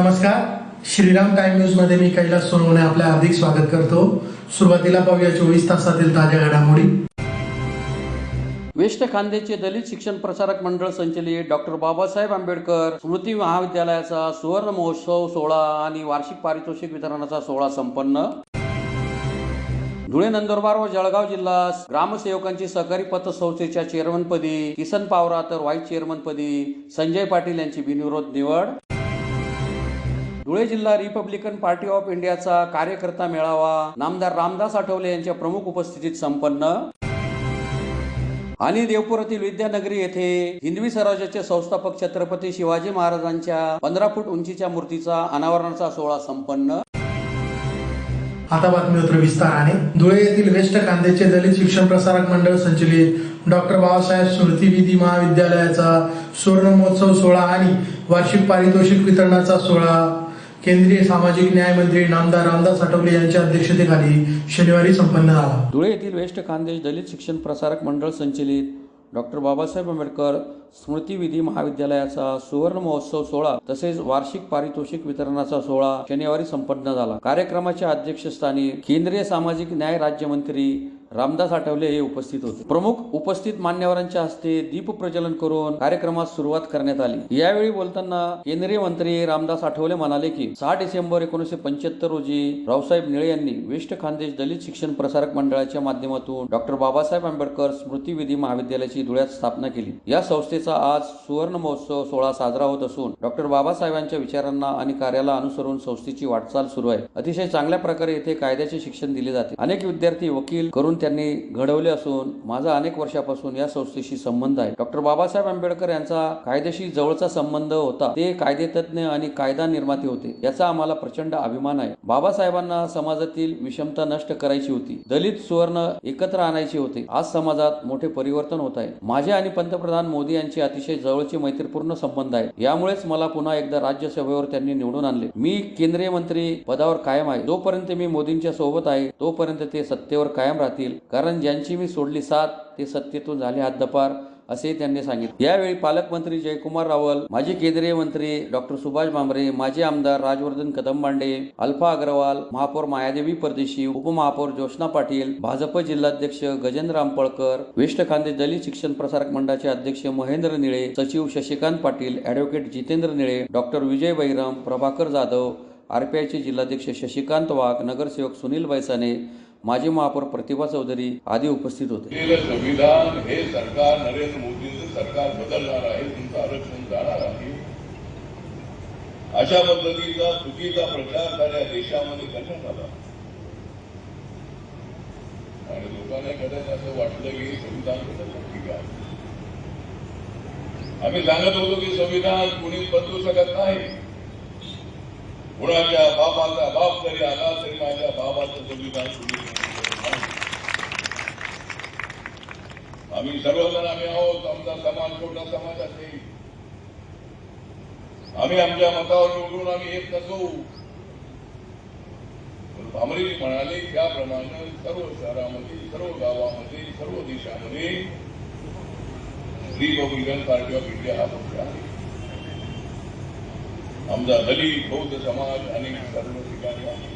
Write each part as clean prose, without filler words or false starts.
नमस्कार, Shriram time news मध्ये मी कैलास सोनवणे आपले हार्दिक स्वागत करतो। सुरुवातीला पाहूया 24 तासातील ताज्या घडामोडी। वेस्ट खान्देचे दलित शिक्षण प्रसारक मंडळ संचलित डॉक्टर बाबासाहेब आंबेडकर स्मृती महाविद्यालयाचा सुवर्ण महोत्सव सोहळा आणि वार्षिक पारितोषिक वितरणाचा सोहळा संपन्न। धुळे, नंदुरबार व जळगाव जिल्हा ग्रामसेवकांची सहकारी पतसंस्थेच्या चेअरमनपदी किसन पावरा तर व्हाईस चेअरमनपदी संजय पाटील यांची बिनविरोध निवड। धुळे जिल्हा रिपब्लिकन पार्टी ऑफ इंडियाचा कार्यकर्ता मेळावा नामदार रामदास आठवले यांच्या प्रमुख उपस्थितीत संपन्न। आणि देवपुरातील विद्यानगरी येथे हिंदवी स्वराज्याचे संस्थापक छत्रपती शिवाजी महाराजांच्या 15 फूट उंचीच्या मूर्तीचा अनावरणाचा सोहळा संपन्न। आता बातमीपत्र विस्ताराने। धुळे येथील वेस्ट खान्देचे दलित शिक्षण प्रसारक मंडळ संचलित डॉक्टर बाबासाहेब स्मृती विधी महाविद्यालयाचा सुवर्ण महोत्सव सोहळा आणि वार्षिक पारितोषिक वितरणाचा सोहळा केंद्रीय सामाजिक न्याय मंत्री नामदार रामदास आठवले यांच्या अध्यक्षतेखाली शनिवारी संपन्न झाला। धुळे येथील वेस्ट खान्देश दलित शिक्षण प्रसारक मंडळ संचलित डॉक्टर बाबासाहेब आंबेडकर स्मृती विधी महाविद्यालयाचा सुवर्ण महोत्सव सोहळा तसेच वार्षिक पारितोषिक वितरणाचा सोहळा शनिवारी संपन्न झाला। कार्यक्रमाच्या अध्यक्षस्थानी केंद्रीय सामाजिक न्याय राज्यमंत्री रामदास आठवले हे उपस्थित होते। प्रमुख उपस्थित मान्यवरांच्या हस्ते दीप प्रज्वलन करून कार्यक्रमास सुरुवात करण्यात आली। यावेळी बोलताना केंद्रीय मंत्री रामदास आठवले म्हणाले की 6 डिसेंबर 1975 रोजी रावसाहेब निळे यांनी वेस्ट खान्देश दलित शिक्षण प्रसारक मंडळाच्या माध्यमातून डॉक्टर बाबासाहेब आंबेडकर स्मृती विधी महाविद्यालयाची धुळ्यात स्थापना केली। या संस्थेचा आज सुवर्ण महोत्सव सोहळा साजरा होत असून डॉक्टर बाबासाहेबांच्या विचारांना आणि कार्याला अनुसरून संस्थेची वाटचाल सुरू आहे। अतिशय चांगल्या प्रकारे येथे कायद्याचे शिक्षण दिले जाते। अनेक विद्यार्थी वकील करून त्यांनी घडवले असून माझा अनेक वर्षापासून या संस्थेशी संबंध आहे। डॉक्टर बाबासाहेब आंबेडकर यांचा कायद्याशी जवळचा संबंध होता। ते कायदेतज्ञ आणि कायदा निर्माते होते, याचा आम्हाला प्रचंड अभिमान आहे। बाबासाहेबांना समाजातील विषमता नष्ट करायची होती, दलित सुवर्ण एकत्र आणायचे होते। आज समाजात मोठे परिवर्तन होत आहे। माझे आणि पंतप्रधान मोदी यांचे अतिशय जवळचे मैत्रीपूर्ण संबंध आहे। यामुळेच मला पुन्हा एकदा राज्यसभेवर त्यांनी निवडून आणले। मी केंद्रीय मंत्री पदावर कायम आहे। जोपर्यंत मी मोदींच्या सोबत आहे तोपर्यंत ते सत्तेवर कायम राहतील, कारण ज्यांची मी सोडली साथ ते सत्तेतून झाले हद्दपार, असे त्यांनी सांगितले। यावेळी पालकमंत्री जयकुमार रावल, माजी केंद्रीय मंत्री डॉक्टर सुभाष भामरे, माजी आमदार राजवर्धन कदमबांडे, अल्फा अग्रवाल, महापौर मायादेवी परदेशी, उपमहापौर ज्योत्स्ना पाटील, भाजप जिल्हाध्यक्ष गजेंद्र आंपळकर, वेस्ट खान्देश दलित शिक्षण प्रसारक मंडळाचे अध्यक्ष महेंद्र निळे, सचिव शशिकांत पाटील, ॲडव्होकेट जितेंद्र निळे, डॉक्टर विजय बैरम, प्रभाकर जाधव, आरपीआयचे जिल्हाध्यक्ष शशिकांत वाघ, नगरसेवक सुनील बैसाने, माजी महापौर प्रतिभा चौधरी आदी उपस्थित होते। संविधान हे सरकार नरेंद्र मोदींचं सरकार बदलणार आहे, तुमचं आरक्षण जाणार आहे, अशा पद्धतीचा चुकीचा प्रचार त्या देशामध्ये करण्यात आला आणि लोकांना कदाचित असं वाटलं की संविधान बदललं। ठीक आहे, आम्ही सांगत होतो की संविधान कुणीच बदलू शकत नाही। कुणाच्या बापाचा बाप जरी आला तरी माझ्या बाबाचं संविधान कुणी आम्ही सर्वजण आम्ही आहोत। आमचा समाज छोटा समाज असेल, आम्ही आमच्या मतावर निवडून आम्ही येत नसू। भामरे म्हणाले त्याप्रमाणे सर्व शहरामध्ये, सर्व गावामध्ये, सर्व देशामध्ये रिपब्लिकन पार्टी ऑफ इंडिया हा पक्ष आहे। आमचा दलित बौद्ध समाज अनेक सर्व ठिकाणी आहे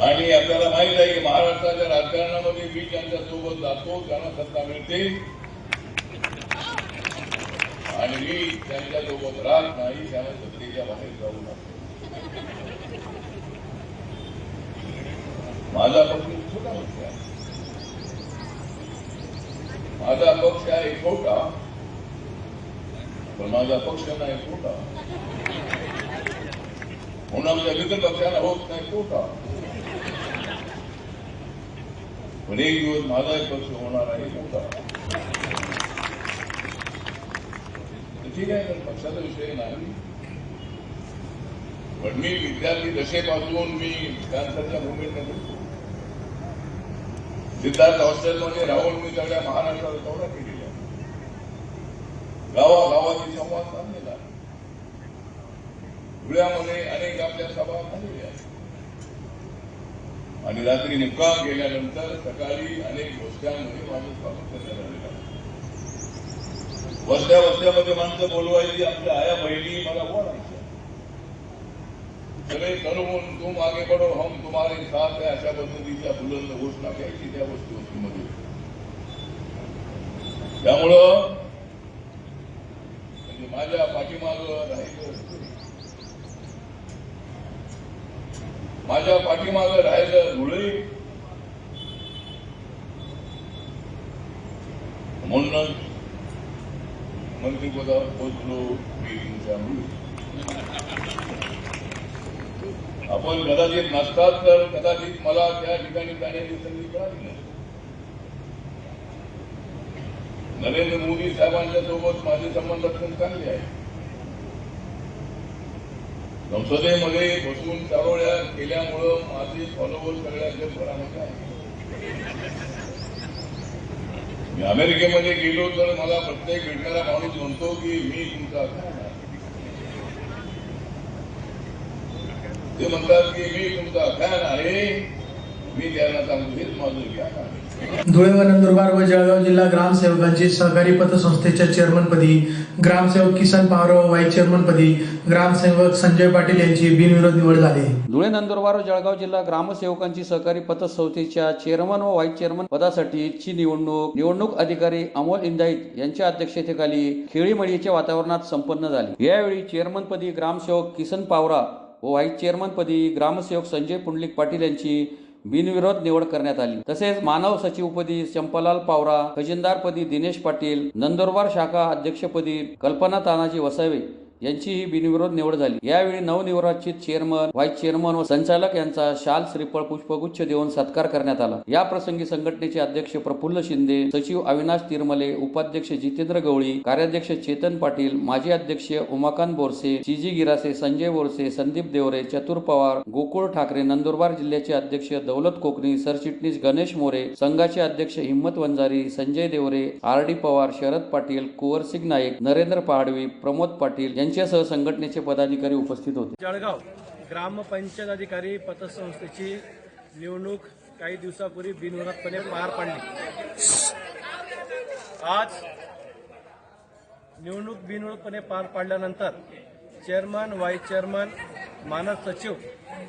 आणि आपल्याला माहित आहे की महाराष्ट्राच्या राजकारणामध्ये मी ज्यांच्या सोबत जातो त्यांना सत्ता मिळते आणि मी त्यांच्या सोबत राहत नाही त्यांना सत्तेच्या बाहेर जाऊ लागतो। माझा पक्ष छोटा पक्ष आहे, माझा पक्ष आहे छोटा, पण माझा पक्ष नाही छोटा म्हणून आमच्या मित्र पक्षाला होत नाही छोटा, पण एक दिवस माझा एक पक्ष होणार आहे मोठा। ठीक आहे, पण पक्षाचा विषय नाही, पण मी विद्यार्थी दशेपासून मी कॅन्सरच्या भूमीत सिद्धार्थ हॉस्टेलमध्ये राहून मी सगळ्या महाराष्ट्राला दौरा केलेला, गावागावाची संवाद साधलेला, धुळ्यामध्ये अनेक आपल्या सभा झालेल्या आणि रात्री मुक्काम केल्यानंतर सकाळी अनेक गोष्टींमध्ये माझं स्वागत करण्यात आलेलं आहे। वस्त्या वस्त्यामध्ये माणसं बोलवायची, आमच्या आया बहिणी मला बोलायच्या, सगळे तरुण तुम आगे बढो हम तुम्हारे साथ है अशा पद्धतीच्या बुलंद घोषणा द्यायची त्या वस्तीमध्ये. त्यामुळं म्हणजे माझ्या पाठीमागं राहिलं धुळे, म्हणूनच मंत्रिपदावर पोहोचलो मीटिंगच्या मुळे. आपण कदाचित नसतात तर कदाचित मला त्या ठिकाणी जाण्याची संधी मिळाली नाही. नरेंद्र मोदी साहेबांच्या सोबत माझे संबंध अत्यंत चांगले आहेत. संसदेमध्ये बसून चारोळ्या केल्यामुळं माझे फॉलोअर सगळ्या जगभरामध्ये आहेत. मी अमेरिकेमध्ये गेलो तर मला प्रत्येक भेटणारा माणूस म्हणतो की मी तुमचा फॅन आहे. ते म्हणतात की मी तुमचा फॅन आहे. मी त्यांना सांगतो हेच माझं ज्ञान आहे. धुळे व नंदुरबार व जळगाव जिल्हा ग्रामसेवकांची सहकारी पतसंस्थेच्या चेअरमनपदी ग्रामसेवक किसन पवार व व्हाईस चेअरमनपदी ग्रामसेवक संजय पाटील यांची बिनविरोध निवड झाली. धुळे नंदुरबार व जळगाव जिल्हा ग्रामसेवकांची सहकारी पतसंस्थेच्या चेअरमन व व्हाईस चेअरमन पदासाठीची निवडणूक अधिकारी अमोल इंदाईत यांच्या अध्यक्षतेखाली खेळीमेळीच्या वातावरणात संपन्न झाली. यावेळी चेअरमनपदी ग्रामसेवक किसन पावरा व व्हाईस चेअरमनपदी ग्रामसेवक संजय पुंडलिक पाटील यांची बिनविरोध निवड करण्यात आली. तसेच मानव सचिवपदी चंपालाल पावरा, खजिनदारपदी दिनेश पाटील, नंदुरबार शाखा अध्यक्षपदी कल्पना तानाजी वसावे यांचीही बिनविरोध निवड झाली. यावेळी नवनिर्वाचित चेअरमन, व्हाईस चेअरमन व संचालक यांचा शाल, श्रीफळ, पुष्पगुच्छ देऊन सत्कार करण्यात आला. या प्रसंगी संघटनेचे अध्यक्ष प्रफुल्ल शिंदे, सचिव अविनाश तिरमले, उपाध्यक्ष जितेंद्र गवळी, कार्याध्यक्ष चेतन पाटील, माजी अध्यक्ष उमाकांत बोरसे, सीजी गिरासे, संजय बोरसे, संदीप देवरे, चतुर पवार, गोकुळ ठाकरे, नंदुरबार जिल्ह्याचे अध्यक्ष दौलत कोकणी, सरचिटणीस गणेश मोरे, संघाचे अध्यक्ष हिम्मत वंजारी, संजय देवरे, आर डी पवार, शरद पाटील, कुंवरसिंग नाईक, नरेंद्र पहाडवी, प्रमोद पाटील यांच्यासह संघटनेचे पदाधिकारी उपस्थित होते. जळगाव ग्रामपंचायत अधिकारी पतसंस्थेची निवडणूक काही दिवसापूर्वी बिनविरोधपणे पार पडली. आज निवडणूक बिनविरोधपणे पार पाडल्यानंतर चेअरमन, व्हाईस चेअरमन, मानद सचिव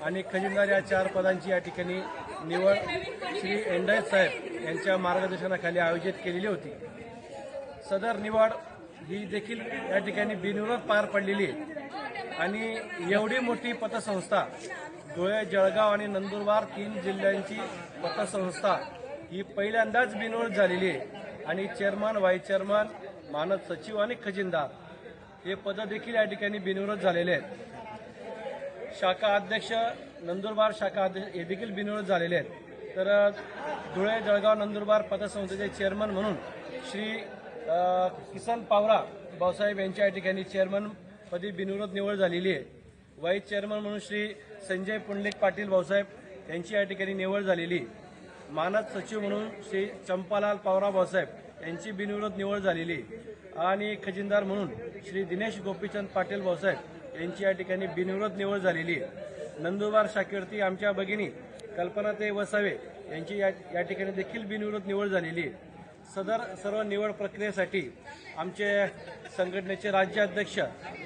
आणि खजिनदार या 4 पदांची या ठिकाणी निवड श्री इंदाईत साहेब यांच्या मार्गदर्शनाखाली आयोजित केलेली होती. सदर निवड ही देखील या ठिकाणी बिनविरोध पार पडलेली आहे आणि एवढी मोठी पतसंस्था धुळे, जळगाव आणि नंदुरबार 3 जिल्ह्यांची पतसंस्था ही पहिल्यांदाच बिनविरोध झालेली आहे आणि चेअरमन, व्हाईस चेअरमन, मानद सचिव आणि खजिनदार हे पद देखील या ठिकाणी बिनविरोध झालेले आहेत. शाखा अध्यक्ष, नंदुरबार शाखा अध्यक्ष हे देखील बिनविरोध झालेले आहेत. तर धुळे, जळगाव, नंदुरबार पतसंस्थेचे चेअरमन म्हणून श्री किसन पावरा भाऊसाहेब यांच्या या ठिकाणी चेअरमन पदी बिनविरोध निवड झालेली आहे. व्हाईस चेअरमन म्हणून श्री संजय पुंडलिक पाटील भाऊसाहेब यांची या ठिकाणी निवड झालेली. मानद सचिव म्हणून श्री चंपालाल पावरा भाऊसाहेब यांची बिनविरोध निवड झालेली आणि खजिनदार म्हणून श्री दिनेश गोपीचंद पाटील भाऊसाहेब यांची या ठिकाणी बिनविरोध निवड झालेली आहे. नंदुरबार शाखेवरती आमच्या भगिनी कल्पनाताई वसावे यांची या ठिकाणी देखील बिनविरोध निवड झालेली आहे. सदर सर्व निवड प्रक्रियेसाठी आमचे संघटनेचे राज्याध्यक्ष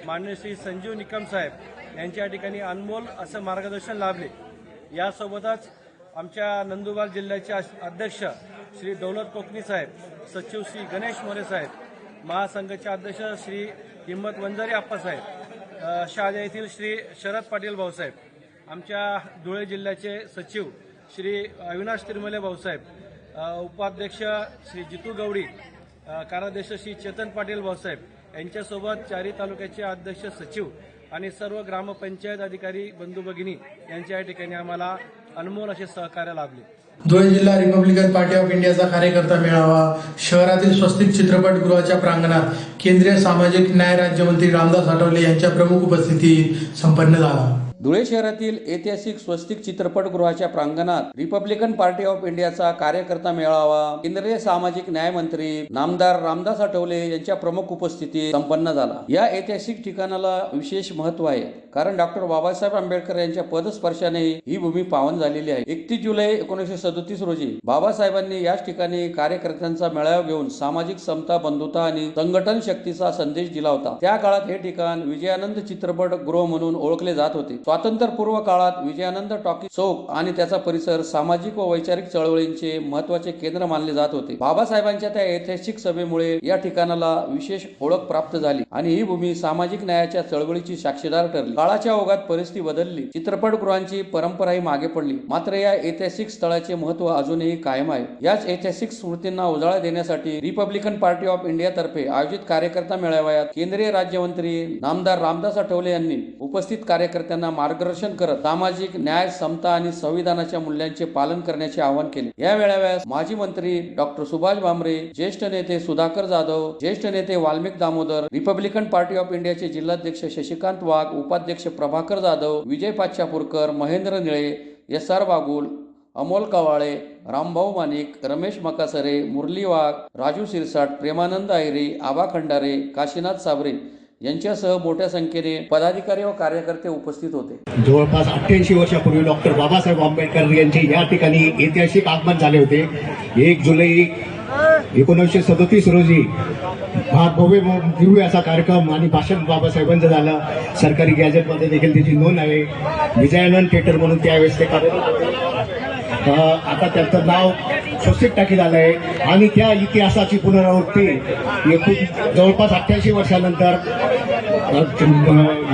माननीय श्री संजीव निकम साहेब यांच्या ठिकाणी अनमोल असं मार्गदर्शन लाभले. यासोबतच आमच्या नंदुरबार जिल्ह्याचे अध्यक्ष श्री दौलत कोकणी साहेब, सचिव श्री गणेश मोरे साहेब, महासंघाचे अध्यक्ष श्री हिम्मत वंजारी आप्पासाहेब, शहादा येथील श्री शरद पाटील भाऊसाहेब, आमच्या धुळे जिल्ह्याचे सचिव श्री अविनाश तिरमले भाऊसाहेब, उपाध्यक्ष श्री जितू गवडी, कार्याध्यक्ष श्री चेतन पाटील भाऊसाहेब यांच्यासोबत 4 तालुक्याचे अध्यक्ष, सचिव आणि सर्व ग्रामपंचायत अधिकारी बंधू भगिनी यांच्या या ठिकाणी आम्हाला अनमोल असे सहकार्य लाभले. धुळे जिल्हा रिपब्लिकन पार्टी ऑफ इंडियाचा कार्यकर्ता मेळावा शहरातील स्वस्तिक चित्रपटगृहाच्या प्रांगणात केंद्रीय सामाजिक न्याय राज्यमंत्री रामदास आठवले यांच्या प्रमुख उपस्थितीत संपन्न झाला. धुळे शहरातील ऐतिहासिक स्वस्तिक चित्रपटगृहाच्या प्रांगणात रिपब्लिकन पार्टी ऑफ इंडियाचा कार्यकर्ता मेळावा केंद्रीय सामाजिक न्याय मंत्री नामदार रामदास आठवले यांच्या प्रमुख उपस्थितीत संपन्न झाला। या ऐतिहासिक ठिकाणाला विशेष महत्व आहे, कारण डॉक्टर बाबासाहेब आंबेडकर यांच्या पदस्पर्शाने ही भूमी पावन झालेली आहे। 31 जुलै 1937 रोजी बाबासाहेबांनी याच ठिकाणी कार्यकर्त्यांचा मेळावा घेऊन सामाजिक समता, बंधुता आणि संघटन शक्तीचा संदेश दिला होता। त्या काळात हे ठिकाण विजयानंद चित्रपट गृह म्हणून ओळखले जात होते। स्वातंत्र्यपूर्व काळात विजयानंद टॉकीज चौक आणि त्याचा परिसर सामाजिक व वैचारिक चळवळींचे महत्त्वाचे केंद्र मानले जात होते। बाबासाहेबांच्या त्या ऐतिहासिक सभेमुळे या ठिकाणाला विशेष ओळख प्राप्त झाली आणि ही भूमी सामाजिक न्यायाच्या चळवळीची साक्षीदार ठरली। काळाच्या ओघात परिस्थिती बदलली, चित्रपटगृहांची परंपराही मागे पडली, मात्र या ऐतिहासिक स्थळाचे महत्त्व अजूनही कायम आहे। याच ऐतिहासिक स्मृतींना उजाळा देण्यासाठी रिपब्लिकन पार्टी ऑफ इंडिया तर्फे आयोजित कार्यकर्ता मेळाव्यात केंद्रीय राज्यमंत्री नामदार रामदास आठवले यांनी उपस्थित कार्यकर्त्यांना मार्गदर्शन करत सामाजिक न्याय, समता आणि संविधानाच्या मूल्यांचे पालन करण्याचे आवाहन केले। या मेळाव्यास माजी मंत्री डॉक्टर सुभाष भामरे, ज्येष्ठ नेते सुधाकर जाधव, ज्येष्ठ नेते Valmik Damodar, Republican Party of इंडियाचे जिल्हाध्यक्ष शशिकांत वाघ, उपाध्यक्ष प्रभाकर जाधव, विजय पाचापूरकर, महेंद्र निळे, SR बागुल, अमोल कवाळे, रामभाऊ मानिक, रमेश मकासरे, मुरली वाघ, राजू सिरसाट, प्रेमानंद आयरे, आबा खंडारे, काशीनाथ साबरे यांच्यासह मोठ्या संख्येने पदाधिकारी व कार्यकर्ते उपस्थित होते। जवळपास 88 वर्षापूर्वी डॉक्टर बाबासाहेब आंबेडकर यांचे या ठिकाणी ऐतिहासिक आगमन झाले होते। 1 जुलै 1937 रोजी भव्य दिव्य असा कार्यक्रम आणि भाषण बाबासाहेबांचं झालं। सरकारी गॅजेटमध्ये देखील त्याची नोंद आहे। विजयानंद थिएटर म्हणून त्यावेळेस ते कार्यरत होते। आता त्यांचं नाव स्वस्तिक टाकी झालं आहे आणि त्या इतिहासाची पुनरावृत्ती जवळपास 88 वर्षानंतर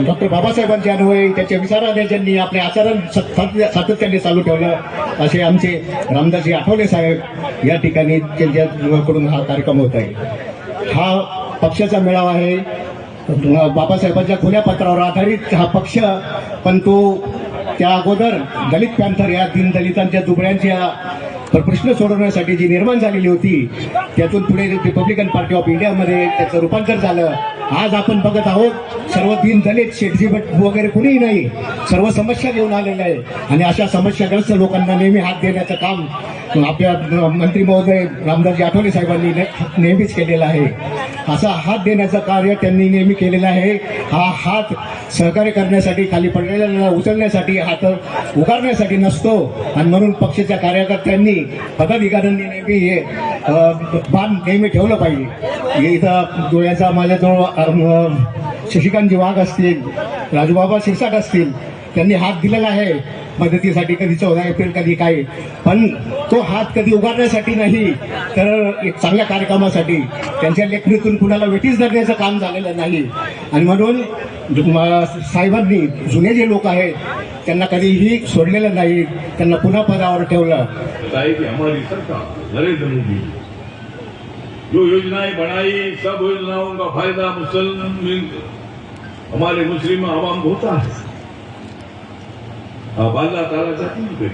डॉक्टर बाबासाहेबांच्या अन्वये त्याच्या विचाराने ज्यांनी आपले आचरण सातत्याने चालू ठेवलं असे आमचे रामदासजी आठवले साहेब या ठिकाणी त्यांच्याकडून हा कार्यक्रम होत आहे। हा पक्षाचा मेळावा आहे। बाबासाहेबांच्या खुल्या पत्रावर आधारित हा पक्ष, पण तो त्या अगोदर दलित पॅंथर या दीनदलितांच्या दुबळ्यांच्या प्रश्न सोडवण्यासाठी जी निर्माण झालेली होती, त्यातून पुढे रिपब्लिकन पार्टी ऑफ इंडियामध्ये त्याचं रूपांतर झालं। आज आपण बघत आहोत सर्व दीनदलित, शेठजीभट वगैरे कुणीही नाही, सर्व समस्या घेऊन आलेल्या आहे आणि अशा समस्याग्रस्त लोकांना नेहमी हात देण्याचं काम आपल्या मंत्री महोदय रामदासजी आठवले साहेबांनी नेहमीच केलेलं आहे। असा हात देण्याचं कार्य त्यांनी नेहमी केलेलं आहे। हा हात सहकार्य करण्यासाठी, खाली पडलेल्या उचलण्यासाठी, हात उगारण्यासाठी नसतो आणि म्हणून पक्षाच्या कार्यकर्त्यांनी, पदाधिकाऱ्यांनी नेहमी हे भान नेहमी ठेवलं पाहिजे। इथं डोळ्याचा माझ्याजवळ शशिकांतजी वाघ असतील, राजूबाबा शिरसाट असतील, त्यांनी हात दिलेला आहे मदतीसाठी, कधी 14 एप्रिल, कधी काय, पण तो हात कधी उगारण्यासाठी नाही, तर एक चांगल्या कार्यक्रमासाठी त्यांच्या लेखणीतून कुणाला वेठीस धरण्याचं काम झालेलं नाही। आणि म्हणून साहेबांनी जुने जे लोक आहेत त्यांना कधीही सोडलेलं नाही, त्यांना पुन्हा पदावर ठेवलं। हमारी सरकार नरेंद्र मोदी जो योजनाएं बनाई, सब योजनाओं का फायदा हमारे मुस्लिम आवाम को होता है। अब अल्लाह ताला चाहती है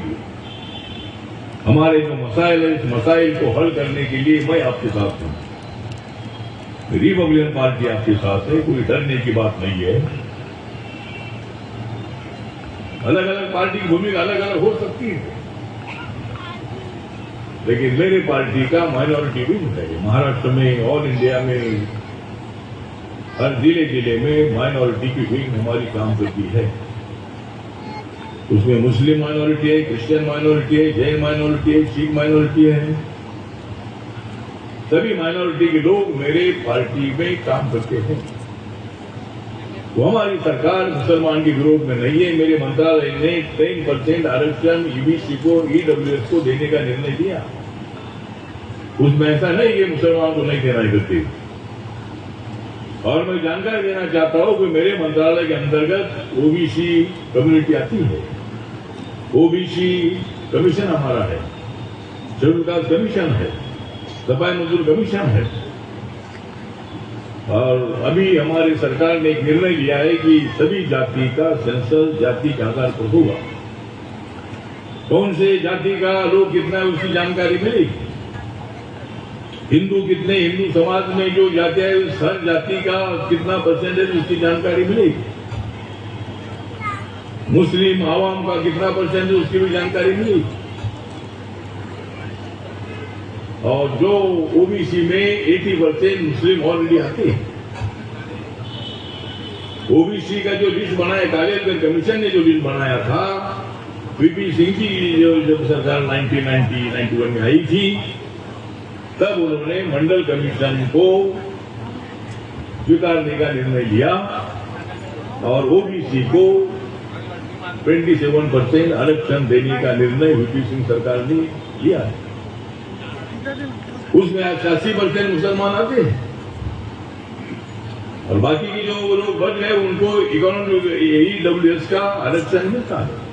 हमारे जो मसाइल है, इस मसाइल को हल करने के लिए मैं आपके साथ हूँ। रिपब्लिकन पार्टी आपके साथ है, कोई डरने की बात नहीं है। अलग अलग पार्टी की भूमिका अलग अलग हो सकती है, लेकिन मेरे पार्टी का माइनॉरिटी विंग है। महाराष्ट्र में, ऑल इंडिया में, हर जिले में माइनॉरिटी की विंग हमारी काम करती है। उसमें मुस्लिम माइनॉरिटी है, क्रिश्चियन माइनॉरिटी है, जैन माइनॉरिटी है, सिख माइनॉरिटी है। सभी माइनॉरिटी के लोग मेरे पार्टी में काम करते हैं। वो हमारी सरकार मुसलमान के विरोध में नहीं है। मेरे मंत्रालय ने 10% आरक्षण ईबीसी को, ईडब्ल्यूएस को देने का निर्णय लिया। उसमें ऐसा नहीं कि मुसलमान को नहीं देना करते। और मैं जानकारी देना चाहता हूं कि मेरे मंत्रालय के अंतर्गत ओबीसी कम्युनिटी आती है। ओबीसी कमीशन हमारा है, शेड्यूल कास्ट कमीशन है, सफाई मजदूर कमीशन है। और अभी हमारी सरकार ने एक निर्णय लिया है कि सभी जाति का सेंसस जाति के आधार पर होगा। कौन से जाति का लोग कितना है उसकी जानकारी मिलेगी। हिंदू कितने, हिंदू समाज में जो जातियां है हर जाति का कितना परसेंटेज उसकी जानकारी मिलेगी। मुस्लिम आवाम का कितना परसेंट है उसकी भी जानकारी मिली। और जो ओबीसी में 80% मुस्लिम ऑलरेडी आते हैं। ओबीसी का जो लिस्ट बनाया, कालेलकर कमीशन ने जो लिस्ट बनाया था, वीपी सिंह की जब सरकार 1991 में आई थी, तब उन्होंने मंडल कमीशन को स्वीकारने का निर्णय लिया और ओबीसी को 27% आरक्षण देने का निर्णय वीपी सिंह सरकार ने लिया है। उसमें 88% मुसलमान आते हैं और बाकी की जो लोग बच गए उनको इकोनॉमिक ईडब्ल्यूएस का आरक्षण मिलता है।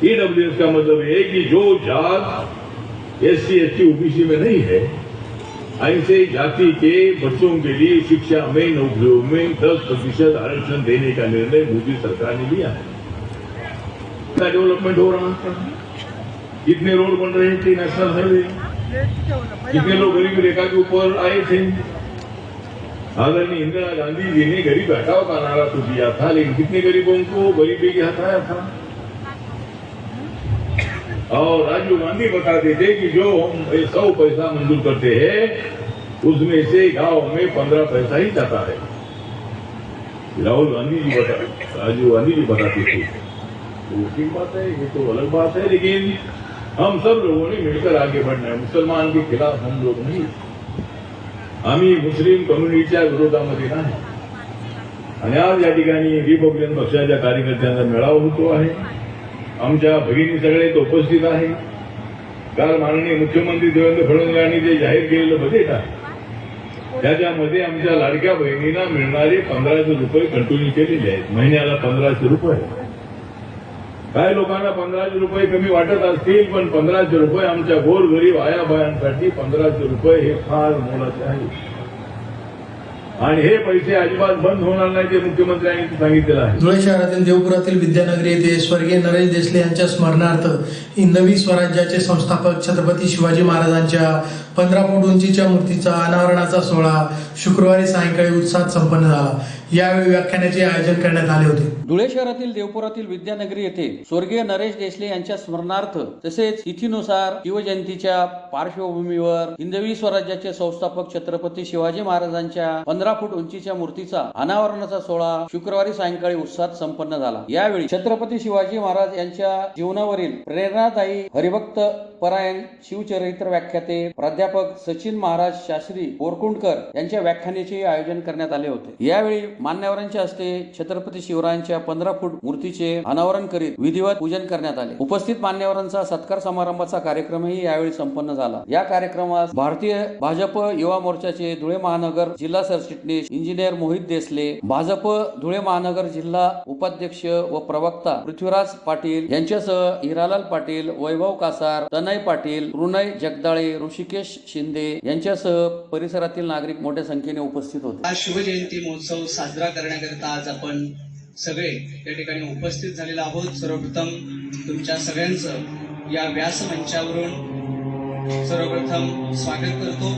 ईडब्ल्यूएस का मतलब है कि जो जात एससी एसटी ओबीसी में नहीं है, ऐसे जाति के बच्चों के लिए शिक्षा में, नौकरियों में 10% आरक्षण देने का निर्णय मोदी सरकार ने लिया है। क्या डेवलपमेंट हो रहा है, कितने रोड बन रहे थे, नेशनल हाईवे, कितने लोग गरीबी रेखा के ऊपर आए थे। आदरणीय इंदिरा गांधी जी ने गरीब हटाओ का नारा तो दिया था, लेकिन कितने गरीबों को गरीबी के हटाया था। और राजीव गांधी बताते थे कि जो हम 100 पैसा मंजूर करते हैं उसमें से गांव में 15 पैसा ही जाता है। राजीव गांधी जी बताते थे। तो ठीक बात है, ये तो अलग बात है, लेकिन हम सब लोगों ने मिलकर आगे बढ़ना है। मुसलमान के खिलाफ हम लोग नहीं, आम्ही मुस्लिम कम्युनिटीच्या विरोधामध्ये नाही। आणि आज या ठिकाणी रिपब्लिकन पक्षाच्या कार्यकर्त्यांचा मेळावा होतो आहे। आमच्या भगिनी सगळे तो उपस्थित आहे। काल माननीय मुख्यमंत्री देवेंद्र फडणवीस यांनी जे जाहीर केलेलं बजेट आहे त्याच्यामध्ये आमच्या लाडक्या बहिणींना मिळणारे 1500 रुपये कंटिन्यू केलेले आहेत। महिन्याला 1500 रुपये। काही लोकांना 1500 रुपये कमी वाटत असतील, पण 1500 रुपये आमच्या गोरगरीब आयाबायांसाठी 1500 रुपये हे फार मोलाचे आहे आणि हे पैसे अजिबात बंद होणार नाही ते मुख्यमंत्र्यांनी सांगितलेलं आहे। धुळे शहरातील देवपुरातील विद्यानगरी येथे स्वर्गीय नरेश देसले यांच्या स्मरणार्थ हिंदवी स्वराज्याचे संस्थापक छत्रपती शिवाजी महाराजांच्या 15 फूट उंचीच्या मूर्तीचा अनावरणाचा सोहळा शुक्रवारी सायंकाळी उत्साहात संपन्न झाला। यावेळी व्याख्यानाचे आयोजन करण्यात आले होते। धुळे शहरातील देवपुरातील विद्यानगरी येथे स्वर्गीय नरेश देसले यांच्या स्मरणार्थ तसेच तिथीनुसार शिवजयंतीच्या पार्श्वभूमीवर हिंदवी स्वराज्याचे संस्थापक छत्रपती शिवाजी महाराजांच्या 15 फूट उंचीच्या मूर्तीचा अनावरणाचा सोहळा शुक्रवारी सायंकाळी उत्साहात संपन्न झाला। यावेळी छत्रपती शिवाजी महाराज यांच्या जीवनावरील प्रेरणादायी हरिभक्त परायण शिवचरित्र व्याख्याते प्राध्यापक सचिन महाराज शास्त्री बोरकुंडकर यांच्या व्याख्यानाचे आयोजन करण्यात आले होते। यावेळी मान्यवरांच्या हस्ते छत्रपती शिवरायांच्या 15 फूट मूर्तीचे अनावरण करीत विधिवत पूजन करण्यात आले। उपस्थित मान्यवरांचा सत्कार समारंभाचा कार्यक्रमही यावेळी संपन्न झाला। या कार्यक्रमास भारतीय भाजप युवा मोर्चाचे धुळे महानगर जिल्हा सरचिटणीस इंजिनियर मोहित देसले, भाजप धुळे महानगर जिल्हा उपाध्यक्ष व प्रवक्ता पृथ्वीराज पाटील यांच्यासह हिरालाल पाटील, वैभव कासार, तनय पाटील, प्रणय जगदाळे, ऋषिकेश शिंदे यांच्यासह परिसरातील नागरिक मोठ्या संख्येने उपस्थित होते। आज शिवजयंती महोत्सव साजरा करण्याकरिता आज आपण सगळे या ठिकाणी उपस्थित झालेलो आहोत। सर्वप्रथम तुमच्या सगळ्यांचं या व्यासमंचावरून सर्वप्रथम स्वागत करतो।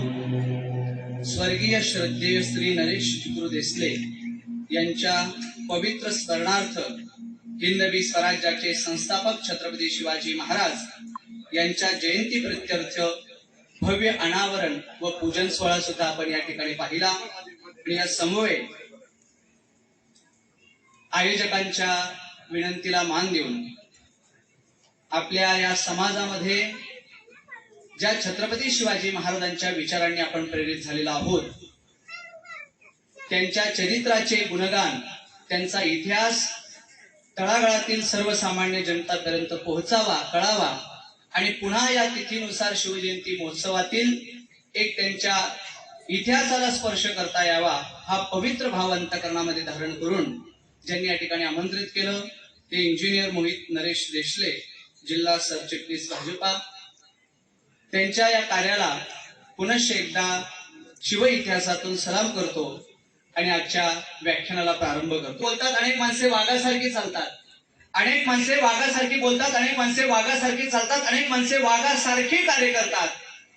स्वर्गीय श्रद्धेय श्री नरेश चित्रू देसले यांच्या पवित्र स्मरणार्थ हिंदवी स्वराज्याचे संस्थापक छत्रपती शिवाजी महाराज यांच्या जयंती प्रित्यर्थ भव्य अनावरण व पूजन सोहळा सुद्धा आपण या ठिकाणी पाहिला। आणि या समवेत आयोजकांच्या विनंतीला मान देऊन आपल्या या समाजामध्ये ज्या छत्रपती शिवाजी महाराजांच्या विचारांनी आपण प्रेरित झालेलो आहोत, त्यांच्या चरित्राचे गुणगान, त्यांचा इतिहास तळागाळातील सर्वसामान्य जनतापर्यंत पोहोचावा, कळावा आणि पुन्हा या तिथीनुसार शिवजयंती महोत्सवातील एक त्यांच्या इतिहासाला स्पर्श करता यावा हा पवित्र भाव अंतकरणामध्ये धारण करून ज्यांनी या ठिकाणी आमंत्रित केलं ते इंजिनियर मोहित नरेश देसले, जिल्हा सरचिटणीस भाजपा, त्यांच्या या कार्याला पुनश्च एकदा शिव इतिहासातून सलाम करतो आणि आजच्या व्याख्यानाला प्रारंभ करतो। बोलतात अनेक माणसे वाघासारखी चालतात, अनेक माणसे वाघासारखी बोलतात, अनेक माणसे वाघासारखी चालतात, अनेक माणसे वाघासारखी कार्य करतात,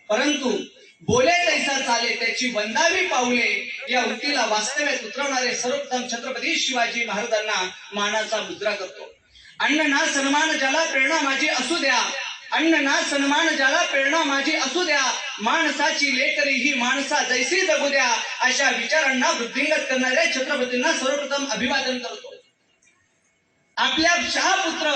परंतु बोले तैसा चाले त्याची वंदावी पाऊले या उक्तीला वास्तव्यात उतरवणारे सर्वोत्तम छत्रपती शिवाजी महाराजांना मानाचा मुद्रा करतो. अन्न ना सन्मान ज्याला प्रेरणा माझी असू द्या, अन्न ना सन्मान ज्याला प्रेरणा माझी असू द्या, माणसाची लेकरी ही माणसा जैसी जगू द्या, अशा विचारांना वृद्धिंगत करणाऱ्या छत्रपतींना सर्वप्रथम अभिवादन करतो. आपल्या शहापुत्र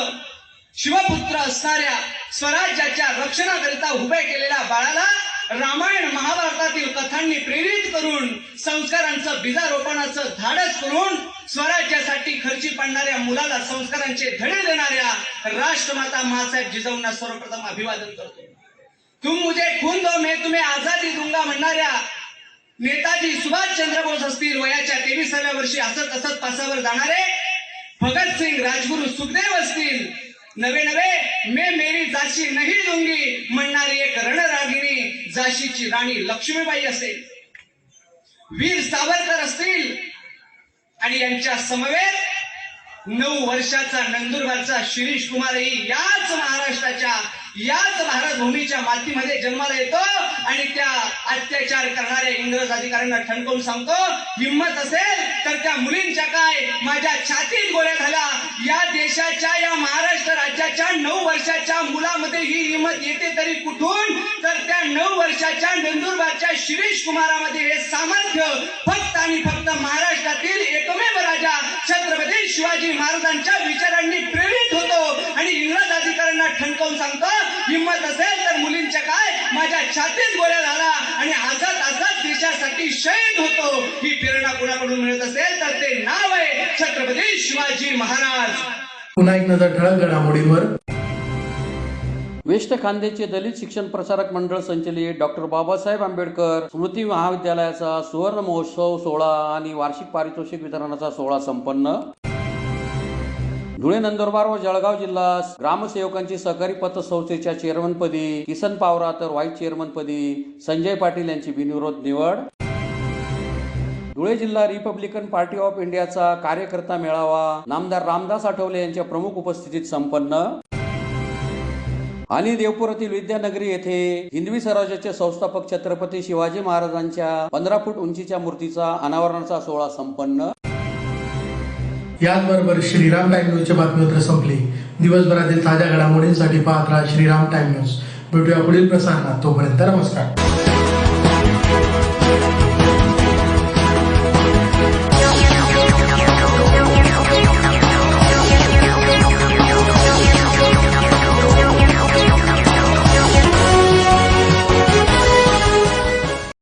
शिवपुत्र असणाऱ्या स्वराज्याच्या रक्षणाकरिता उभे केलेल्या बाळाला रामायण महाभारतातील कथांनी प्रेरित करून संस्कारांचं बीजारोपणाचं धाडस करून स्वराज्यासाठी खर्ची पडणाऱ्या मुलाला संस्कारांचे धडे देणाऱ्या राष्ट्रमाता मासाहेब जिजाऊंना सर्वप्रथम अभिवादन करतो. तुम मुझे खून दो मैं तुम्हें आजादी दूंगा म्हणणाऱ्या नेताजी सुभाषचंद्र बोस असतील, वयाच्या 23व्या वर्षी हसत हसत पासावर जाणारे भगतसिंग, राजगुरू सुखदेव असतील, नवे नवे मैं मेरी झाशी नहीं दूंगी म्हणणारी एक रणरागिणी झाशीची राणी लक्ष्मीबाई असेल, वीर सावरकर असतील आणि यांच्या समवेत 9 वर्षाचा नंदुरबारचा शिरीष कुमारही याच महाराष्ट्राच्या याच भारत भूमीच्या मातीमध्ये जन्माला येतो आणि त्या अत्याचार करणाऱ्या इंग्रज अधिकाऱ्यांना ठणकावून सांगतो, हिंमत असेल तर त्या मुलींच्या काय माझ्या छातीत गोळ्या घाला. या देशाच्या या महाराष्ट्र राज्याच्या 9 वर्षाच्या मुलामध्ये ही हिंमत येते तरी कुठून, तर त्या 9 वर्षाच्या नंदुरबारच्या शिरीष कुमारामध्ये हे सामर्थ्य फक्त आणि फक्त महाराष्ट्रातील एकमेव राजा छत्रपती शिवाजी महाराजांच्या विचारांनी प्रेरित होतो आणि इंग्रज अधिकाऱ्यांना ठणकावून सांगतो, हिंमत असेल तर मुलींच्या काय माझ्या छातीत गोळ्या झाला आणि हसत हसत देशासाठी शहीद होतो. ही प्रेरणा कुणाकडून मिळत असेल तर ते नाव आहे छत्रपती शिवाजी महाराज. पुन्हा एक नजर ठळक घडामोडींवर. वेस्ट खांद्याचे दलित शिक्षण प्रसारक मंडळ संचलित डॉक्टर बाबासाहेब आंबेडकर स्मृती महाविद्यालयाचा सुवर्ण महोत्सव सोहळा आणि वार्षिक पारितोषिक वितरणाचा सोहळा संपन्न. धुळे, नंदुरबार व जळगाव जिल्हा ग्रामसेवकांची सहकारी पतसंस्थेच्या चेअरमनपदी किसन पावरा तर व्हाईस चेअरमनपदी संजय पाटील यांची बिनविरोध निवड. धुळे जिल्हा रिपब्लिकन पार्टी ऑफ इंडियाचा कार्यकर्ता मेळावा नामदार रामदास आठवले यांच्या प्रमुख उपस्थितीत संपन्न. आणि देवपुरातील विद्यानगरी येथे हिंदवी स्वराज्याचे संस्थापक छत्रपती शिवाजी महाराजांच्या 15 फूट उंचीच्या मूर्तीचा अनावरणाचा सोहळा संपन्न. याचबरोबर श्रीराम टाइम न्यूजची बातमीपत्र संपली. दिवसभरातील ताज्या घडामोडींसाठी पाहत राहा श्रीराम टाइम न्यूज. भेटूया पुढील प्रसारणात. तोपर्यंत नमस्कार.